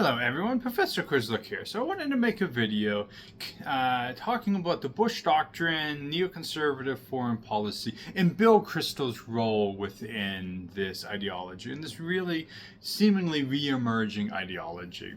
Hello everyone, Professor Kristol here. So I wanted to make a video talking about the Bush Doctrine, neoconservative foreign policy, and Bill Kristol's role within this ideology, and this really seemingly re-emerging ideology.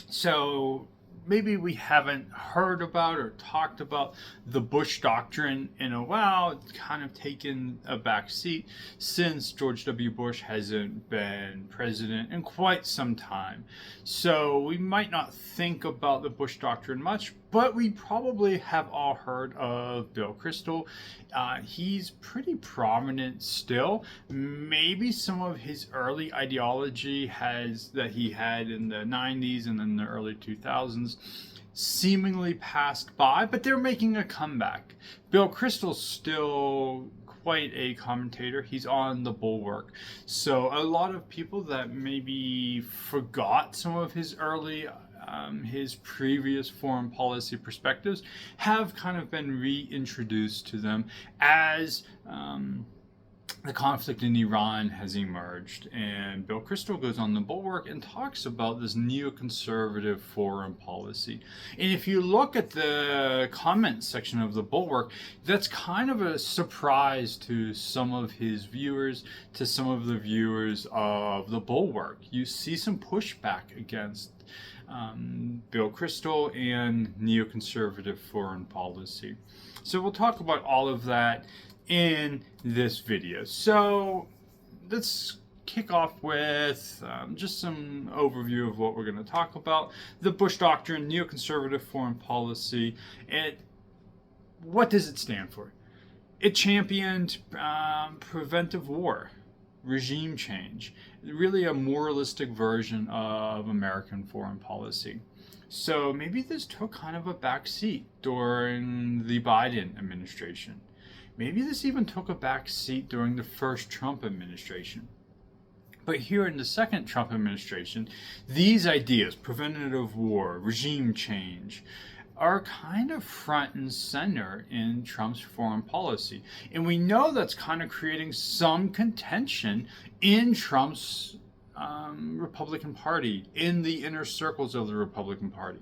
So maybe we haven't heard about or talked about the Bush Doctrine in a while. It's kind of taken a back seat since George W. Bush hasn't been president in quite some time. So we might not think about the Bush Doctrine much, but we probably have all heard of Bill Kristol. He's pretty prominent still. Maybe some of his early ideology that he had in the 90s and then the early 2000s seemingly passed by, but they're making a comeback. Bill Kristol's still quite a commentator. He's on the Bulwark. So a lot of people that maybe forgot some of his his previous foreign policy perspectives have kind of been reintroduced to them as the conflict in Iran has emerged, and Bill Kristol goes on the Bulwark and talks about this neoconservative foreign policy. And if you look at the comments section of the Bulwark, that's kind of a surprise to some of his viewers, to some of the viewers of the Bulwark. You see some pushback against Bill Kristol and neoconservative foreign policy. So we'll talk about all of that in this video. So let's kick off with just some overview of what we're going to talk about. The Bush Doctrine, neoconservative foreign policy. What does it stand for? It championed preventive war, regime change, really a moralistic version of American foreign policy. So maybe this took kind of a back seat during the Biden administration. Maybe this even took a back seat during the first Trump administration. But here in the second Trump administration, these ideas, preventative war, regime change, are kind of front and center in Trump's foreign policy. And we know that's kind of creating some contention in Trump's Republican Party, in the inner circles of the Republican Party,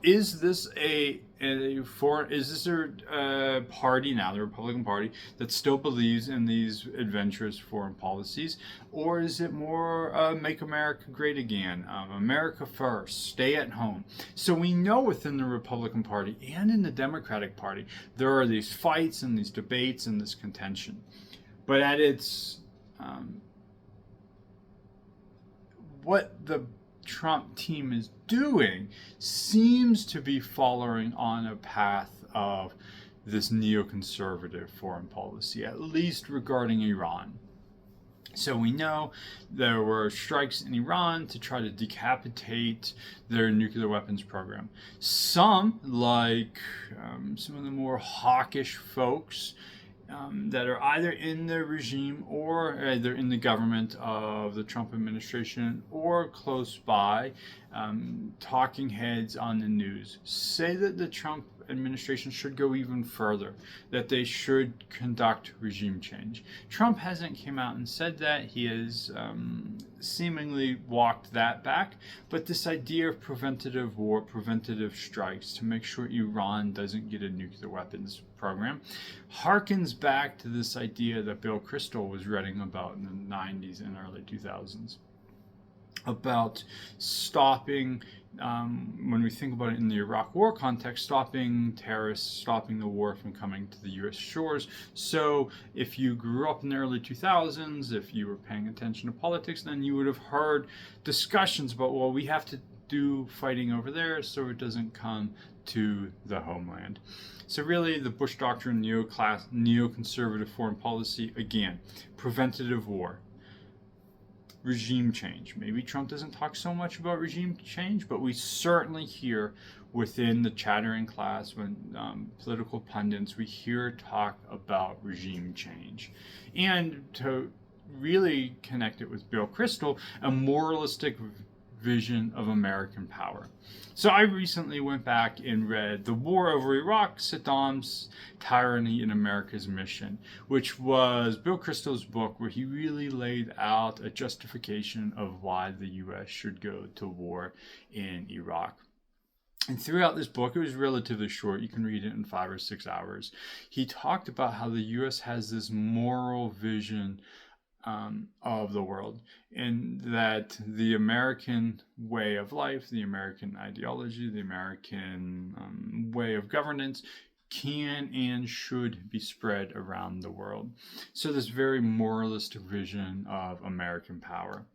is this a party now, the Republican Party, that still believes in these adventurous foreign policies, or is it more make America great again, America first, stay at home? So we know within the Republican Party and in the Democratic Party there are these fights and these debates and this contention, but at its what the Trump team is doing seems to be following on a path of this neoconservative foreign policy, at least regarding Iran. So we know there were strikes in Iran to try to decapitate their nuclear weapons program. Some, like some of the more hawkish folks, that are either in the regime or either in the government of the Trump administration or close by, talking heads on the news, say that the Trump administration should go even further, that they should conduct regime change. Trump hasn't came out and said that. He has seemingly walked that back, but this idea of preventative war, preventative strikes to make sure Iran doesn't get a nuclear weapons program harkens back to this idea that Bill Kristol was writing about in the 90s and early 2000s about stopping, when we think about it in the Iraq War context, stopping terrorists, stopping the war from coming to the U.S. shores. So if you grew up in the early 2000s, if you were paying attention to politics, then you would have heard discussions about, well, we have to do fighting over there so it doesn't come to the homeland. So really, the Bush Doctrine, neoconservative foreign policy, again, preventative war, regime change. Maybe Trump doesn't talk so much about regime change, but we certainly hear within the chattering class, when political pundits, we hear talk about regime change. And to really connect it with Bill Kristol, a moralistic vision of American power. So I recently went back and read The War Over Iraq, Saddam's Tyranny and America's Mission, which was Bill Kristol's book where he really laid out a justification of why the U.S. should go to war in Iraq. And throughout this book, it was relatively short. You can read it in 5 or 6 hours. He talked about how the U.S. has this moral vision of the world, and that the American way of life, the American ideology, the American way of governance can and should be spread around the world. So this very moralistic vision of American power.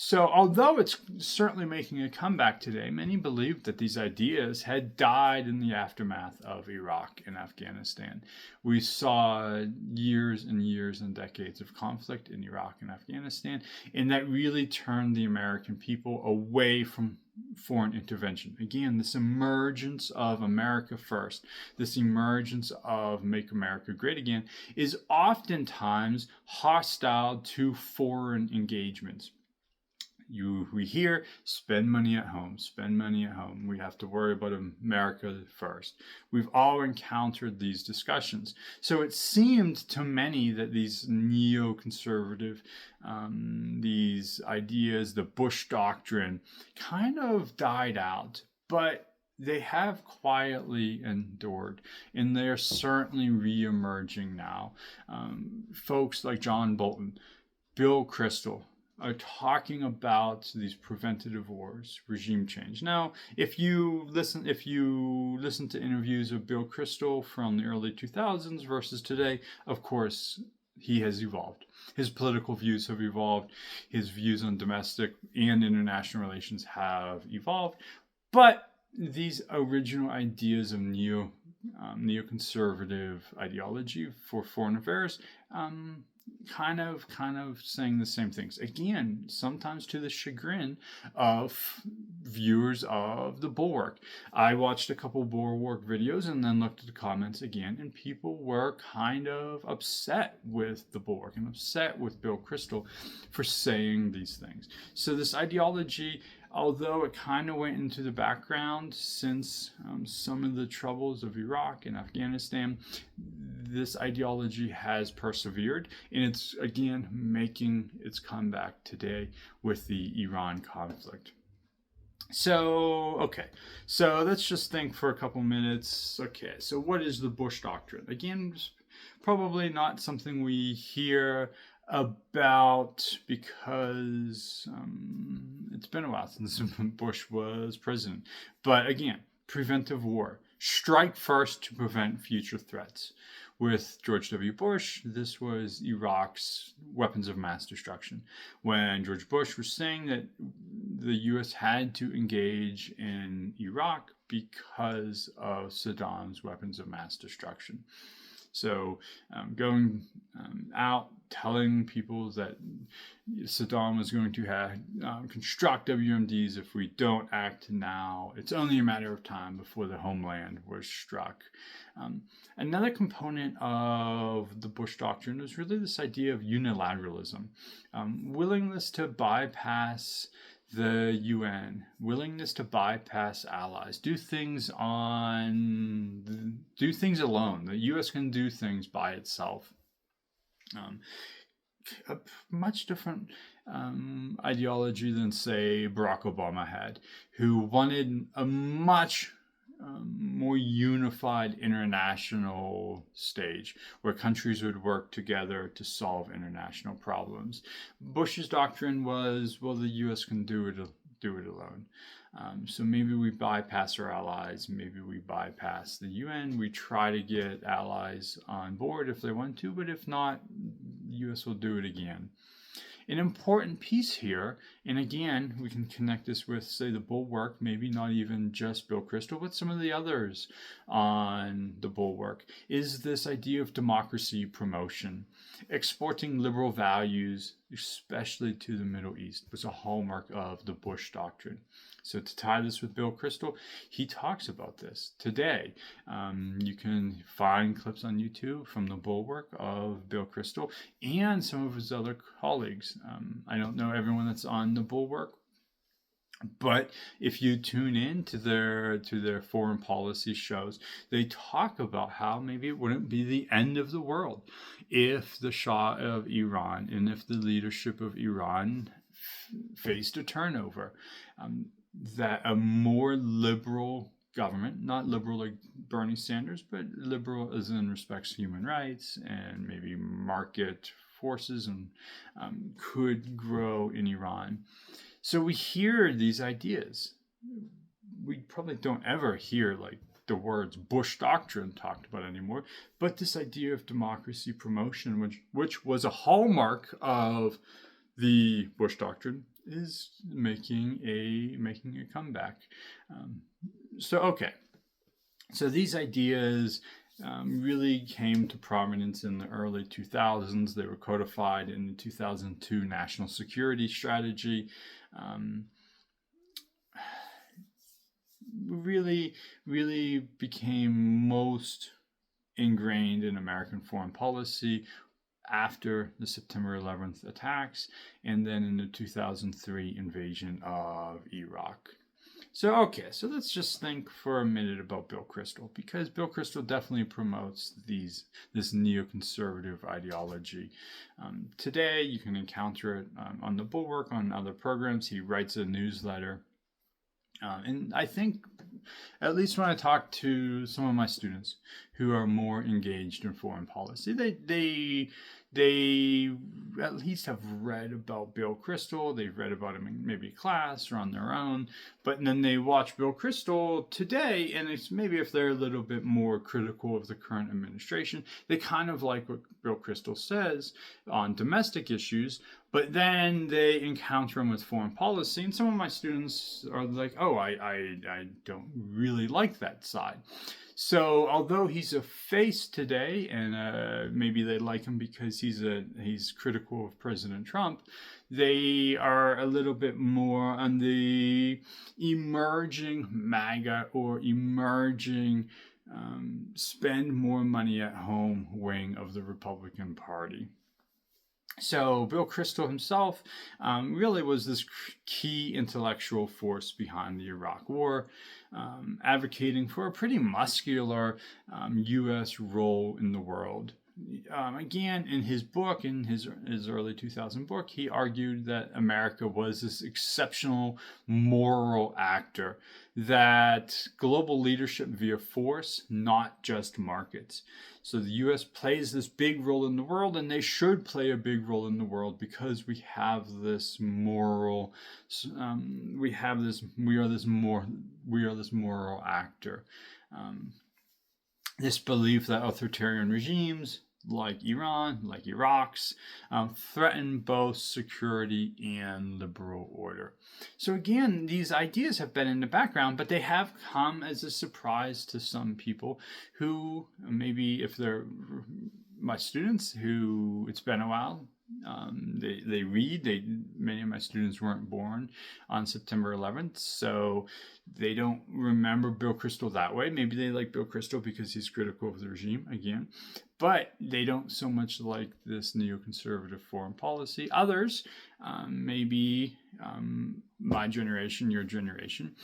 So although it's certainly making a comeback today, many believed that these ideas had died in the aftermath of Iraq and Afghanistan. We saw years and years and decades of conflict in Iraq and Afghanistan, and that really turned the American people away from foreign intervention. Again, this emergence of America first, this emergence of Make America Great Again, is oftentimes hostile to foreign engagements. We hear, spend money at home, spend money at home. We have to worry about America first. We've all encountered these discussions. So it seemed to many that these neoconservative, these ideas, the Bush Doctrine, kind of died out. But they have quietly endured, and they're certainly re-emerging now. Folks like John Bolton, Bill Kristol, are talking about these preventative wars, regime change. Now, if you listen to interviews of Bill Kristol from the early 2000s versus today, of course, he has evolved. His political views have evolved. His views on domestic and international relations have evolved. But these original ideas of neoconservative ideology for foreign affairs, kind of saying the same things. Again, sometimes to the chagrin of viewers of the Bulwark. I watched a couple Bulwark videos and then looked at the comments again, and people were kind of upset with the Bulwark and upset with Bill Kristol for saying these things. So this ideology, although it kind of went into the background since some of the troubles of Iraq and Afghanistan, this ideology has persevered, and it's again making its comeback today with the Iran conflict. So let's just think for a couple minutes. Okay, so what is the Bush Doctrine? Again, probably not something we hear about because it's been a while since Bush was president. But again, preventive war. Strike first to prevent future threats. With George W. Bush, this was Iraq's weapons of mass destruction. When George Bush was saying that the U.S. had to engage in Iraq because of Saddam's weapons of mass destruction. So going out telling people that Saddam was going to construct WMDs if we don't act now. It's only a matter of time before the homeland was struck. Another component of the Bush Doctrine was really this idea of unilateralism, willingness to bypass the UN, willingness to bypass allies, do things alone. The U.S. can do things by itself. A much different ideology than, say, Barack Obama had, who wanted a much more unified international stage where countries would work together to solve international problems. Bush's doctrine was, well, the U.S. can do it alone. So maybe we bypass our allies, maybe we bypass the UN, we try to get allies on board if they want to, but if not, the U.S. will do it again. An important piece here, and again, we can connect this with, say, the Bulwark, maybe not even just Bill Kristol, but some of the others on the Bulwark, is this idea of democracy promotion. Exporting liberal values, especially to the Middle East, was a hallmark of the Bush Doctrine. So to tie this with Bill Kristol, he talks about this today. You can find clips on YouTube from the Bulwark of Bill Kristol and some of his other colleagues. I don't know everyone that's on the Bulwark, But if you tune in to their foreign policy shows, they talk about how maybe it wouldn't be the end of the world if the Shah of Iran and if the leadership of Iran faced a turnover. That a more liberal government, not liberal like Bernie Sanders, but liberal as in respects to human rights and maybe market forces, and could grow in Iran. So we hear these ideas. We probably don't ever hear like the words Bush Doctrine talked about anymore, but this idea of democracy promotion, which was a hallmark of the Bush Doctrine, is making a comeback. So these ideas really came to prominence in the early 2000s. They were codified in the 2002 National Security Strategy. Really became most ingrained in American foreign policy after the September 11th attacks, and then in the 2003 invasion of Iraq. So let's just think for a minute about Bill Kristol, because Bill Kristol definitely promotes this neoconservative ideology. Today, you can encounter it on the Bulwark, on other programs. He writes a newsletter. And I think, at least when I talk to some of my students who are more engaged in foreign policy, they at least have read about Bill Kristol. They've read about him in maybe class or on their own. But then they watch Bill Kristol today, and it's maybe if they're a little bit more critical of the current administration, they kind of like what Bill Kristol says on domestic issues, but then they encounter him with foreign policy, and some of my students are like, oh, I don't really like that side. So although he's a face today, and maybe they like him because he's critical of President Trump, they are a little bit more on the emerging MAGA or emerging spend more money at home wing of the Republican Party. So Bill Kristol himself really was this key intellectual force behind the Iraq War, advocating for a pretty muscular U.S. role in the world. Again, in his book, in his early 2000 book, he argued that America was this exceptional moral actor, that global leadership via force, not just markets. So the U.S. plays this big role in the world, and they should play a big role in the world because we have this moral, we are this moral actor. This belief that authoritarian regimes like Iran, like Iraq's, threaten both security and liberal order. So again, these ideas have been in the background, but they have come as a surprise to some people who maybe, if they're my students, who it's been a while, they read. Many of my students weren't born on September 11th, so they don't remember Bill Kristol that way. Maybe they like Bill Kristol because he's critical of the regime again, but they don't so much like this neoconservative foreign policy. Others, maybe my generation, your generation,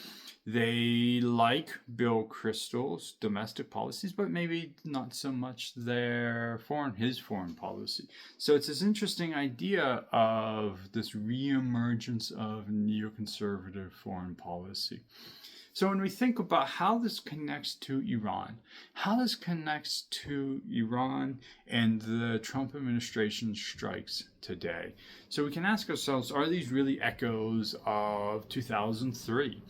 they like Bill Kristol's domestic policies, but maybe not so much his foreign policy. So it's this interesting idea of this reemergence of neoconservative foreign policy. So when we think about how this connects to Iran, and the Trump administration strikes today. So we can ask ourselves, are these really echoes of 2003?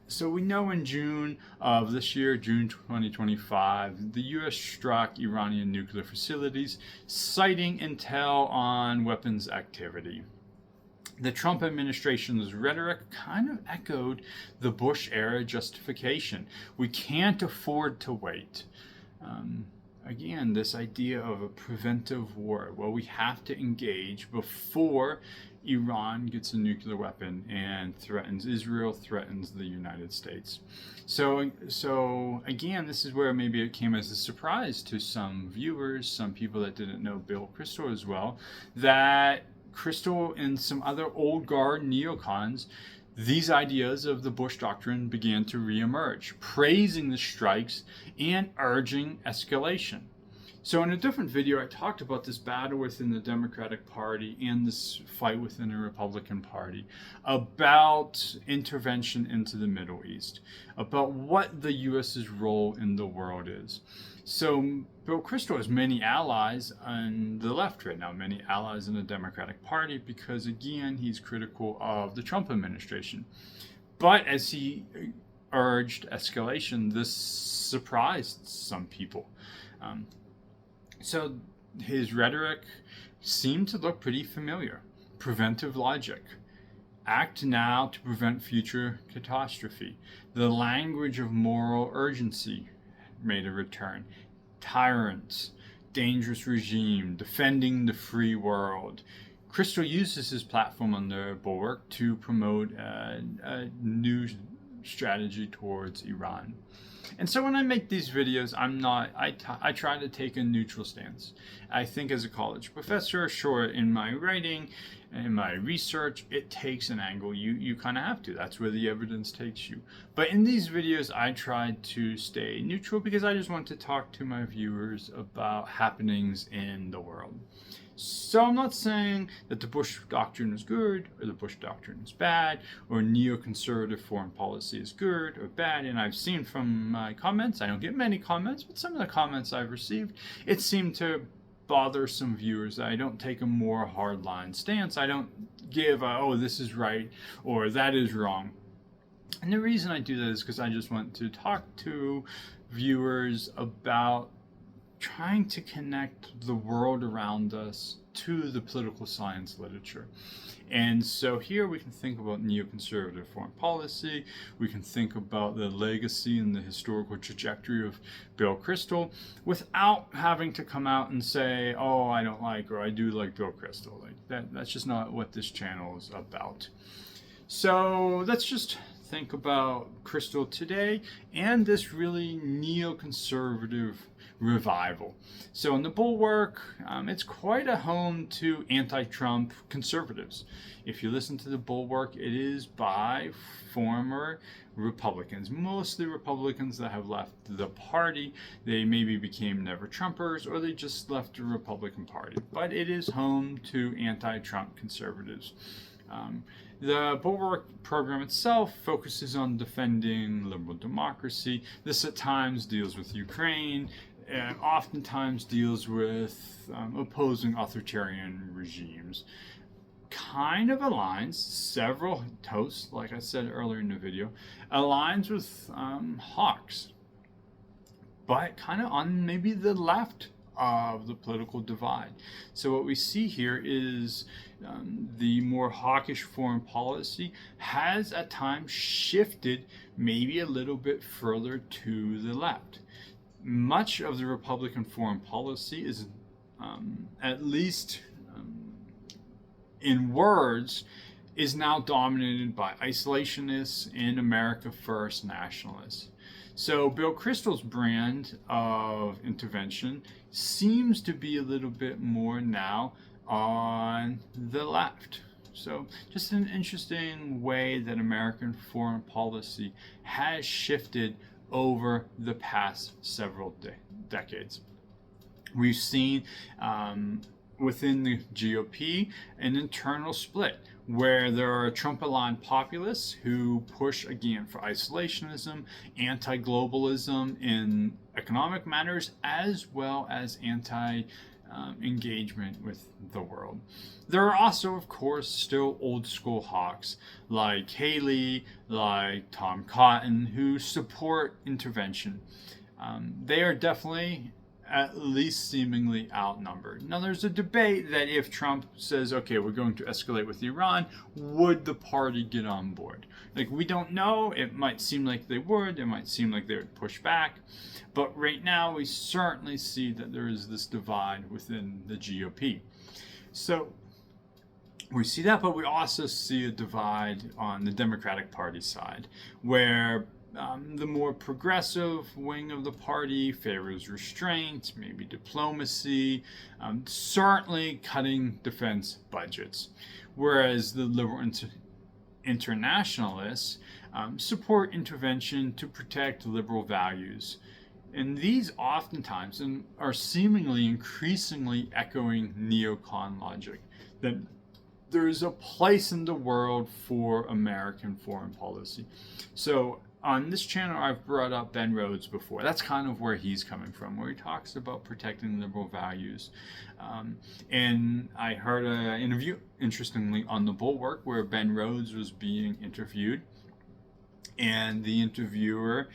So we know in June of this year, June 2025, the U.S. struck Iranian nuclear facilities, citing intel on weapons activity. The Trump administration's rhetoric kind of echoed the Bush-era justification. We can't afford to wait. Again, this idea of a preventive war. Well, we have to engage before Iran gets a nuclear weapon and threatens Israel, threatens the United States. So again, this is where maybe it came as a surprise to some viewers, some people that didn't know Bill Kristol as well, that Kristol and some other old guard neocons these ideas of the Bush Doctrine began to reemerge, praising the strikes and urging escalation. So in a different video, I talked about this battle within the Democratic Party and this fight within the Republican Party about intervention into the Middle East, about what the U.S.'s role in the world is. So Bill Kristol has many allies on the left right now, many allies in the Democratic Party, because again, he's critical of the Trump administration. But as he urged escalation, this surprised some people. So his rhetoric seemed to look pretty familiar. Preventive logic. Act now to prevent future catastrophe. The language of moral urgency made a return. Tyrants, dangerous regime, defending the free world. Kristol uses his platform on the Bulwark to promote a new strategy towards Iran. And so when I make these videos, I try to take a neutral stance. I think as a college professor, sure, in my writing, in my research, it takes an angle. You kind of have to. That's where the evidence takes you. But in these videos, I tried to stay neutral because I just want to talk to my viewers about happenings in the world. So I'm not saying that the Bush Doctrine is good or the Bush Doctrine is bad, or neoconservative foreign policy is good or bad. And I've seen from my comments, I don't get many comments, but some of the comments I've received, it seemed to bother some viewers that I don't take a more hardline stance. I don't give oh, this is right or that is wrong. And the reason I do that is because I just want to talk to viewers about trying to connect the world around us to the political science literature. And so here we can think about neoconservative foreign policy. We can think about the legacy and the historical trajectory of Bill Kristol without having to come out and say, oh, I don't like or I do like Bill Kristol. Like that's just not what this channel is about. So let's just think about Kristol today and this really neoconservative revival. So in the Bulwark, it's quite a home to anti-Trump conservatives. If you listen to the Bulwark, it is by former Republicans, mostly Republicans that have left the party. They maybe became never-Trumpers or they just left the Republican Party. But it is home to anti-Trump conservatives. The Bulwark program itself focuses on defending liberal democracy. This at times deals with Ukraine, and oftentimes deals with opposing authoritarian regimes. Kind of aligns, several toasts, like I said earlier in the video, aligns with hawks, but kind of on maybe the left of the political divide. So what we see here is the more hawkish foreign policy has at times shifted maybe a little bit further to the left. Much of the Republican foreign policy is, at least in words, is now dominated by isolationists and America First nationalists. So Bill Kristol's brand of intervention seems to be a little bit more now on the left. So just an interesting way that American foreign policy has shifted over the past several decades. We've seen within the GOP an internal split where there are Trump-aligned populists who push again for isolationism, anti-globalism in economic matters, as well as anti-engagement with the world. There are also, of course, still old-school hawks like Haley, like Tom Cotton, who support intervention. They are definitely at least seemingly outnumbered. Now, there's a debate that if Trump says, okay, we're going to escalate with Iran, would the party get on board? Like, we don't know. It might seem like they would. It might seem like they would push back. But right now, we certainly see that there is this divide within the GOP. So we see that, but we also see a divide on the Democratic Party side, where the more progressive wing of the party favors restraint, maybe diplomacy, certainly cutting defense budgets, whereas the liberal internationalists support intervention to protect liberal values. And these oftentimes are seemingly increasingly echoing neocon logic, that there's a place in the world for American foreign policy. So on this channel, I've brought up Ben Rhodes before. That's kind of where he's coming from, where he talks about protecting liberal values. And I heard an interview, interestingly, on The Bulwark, where Ben Rhodes was being interviewed. And the interviewer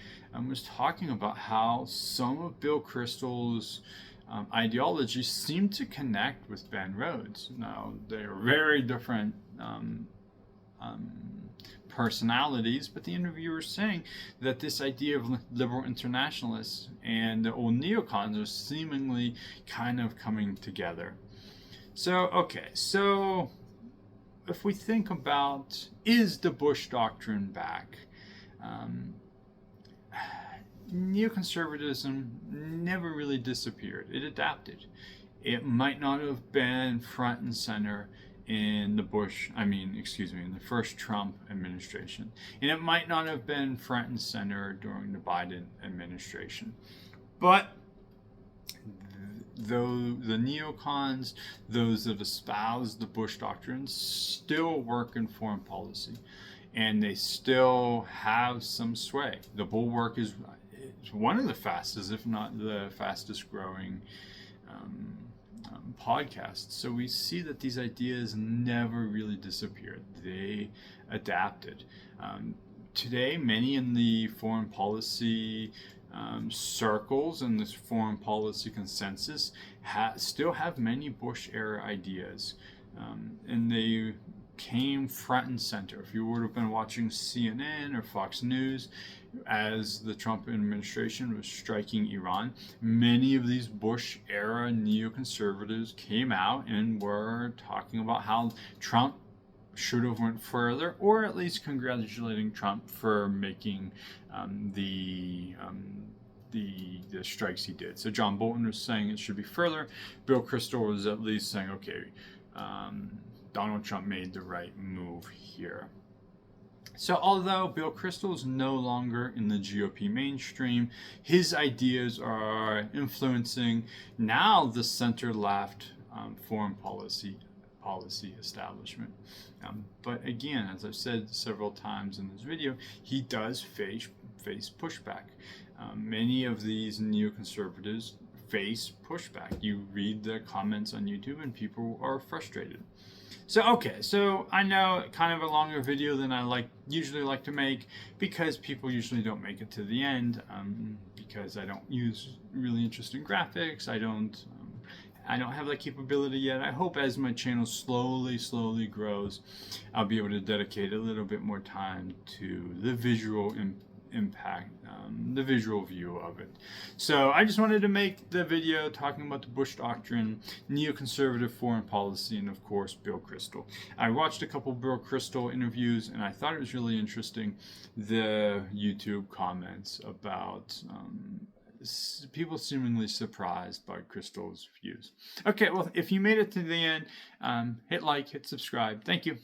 was talking about how some of Bill Kristol's ideology seemed to connect with Ben Rhodes. Now, they are very different personalities, but the interviewer is saying that this idea of liberal internationalists and the old neocons are seemingly kind of coming together. So, okay, so if we think about, is the Bush Doctrine back? Neoconservatism never really disappeared. It adapted. It might not have been front and center in the in the first Trump administration. And it might not have been front and center during the Biden administration. But though the neocons, those that espouse the Bush Doctrine, still work in foreign policy. And they still have some sway. The Bulwark is one of the fastest, if not the fastest growing podcasts. So we see that these ideas never really disappeared. They adapted. Today, many in the foreign policy circles and this foreign policy consensus still have many Bush-era ideas. And they came front and center. If you would have been watching CNN or Fox News as the Trump administration was striking Iran, many of these Bush-era neoconservatives came out and were talking about how Trump should have went further, or at least congratulating Trump for making the strikes he did. So John Bolton was saying it should be further. Bill Kristol was at least saying, okay, Donald Trump made the right move here. So although Bill Kristol is no longer in the GOP mainstream, his ideas are influencing now the center-left foreign policy establishment. But again, as I've said several times in this video, he does face pushback. Many of these neoconservatives face pushback. You read the comments on YouTube and people are frustrated. So okay, so I know kind of a longer video than I usually like to make, because people usually don't make it to the end, because I don't use really interesting graphics. I don't have that capability yet. I hope as my channel slowly grows, I'll be able to dedicate a little bit more time to the visual impact, the visual view of it. So I just wanted to make the video talking about the Bush Doctrine, neoconservative foreign policy, and of course Bill Kristol. I watched a couple Bill Kristol interviews and I thought it was really interesting, the YouTube comments about people seemingly surprised by Kristol's views. Okay, well, if you made it to the end, hit like, hit subscribe. Thank you.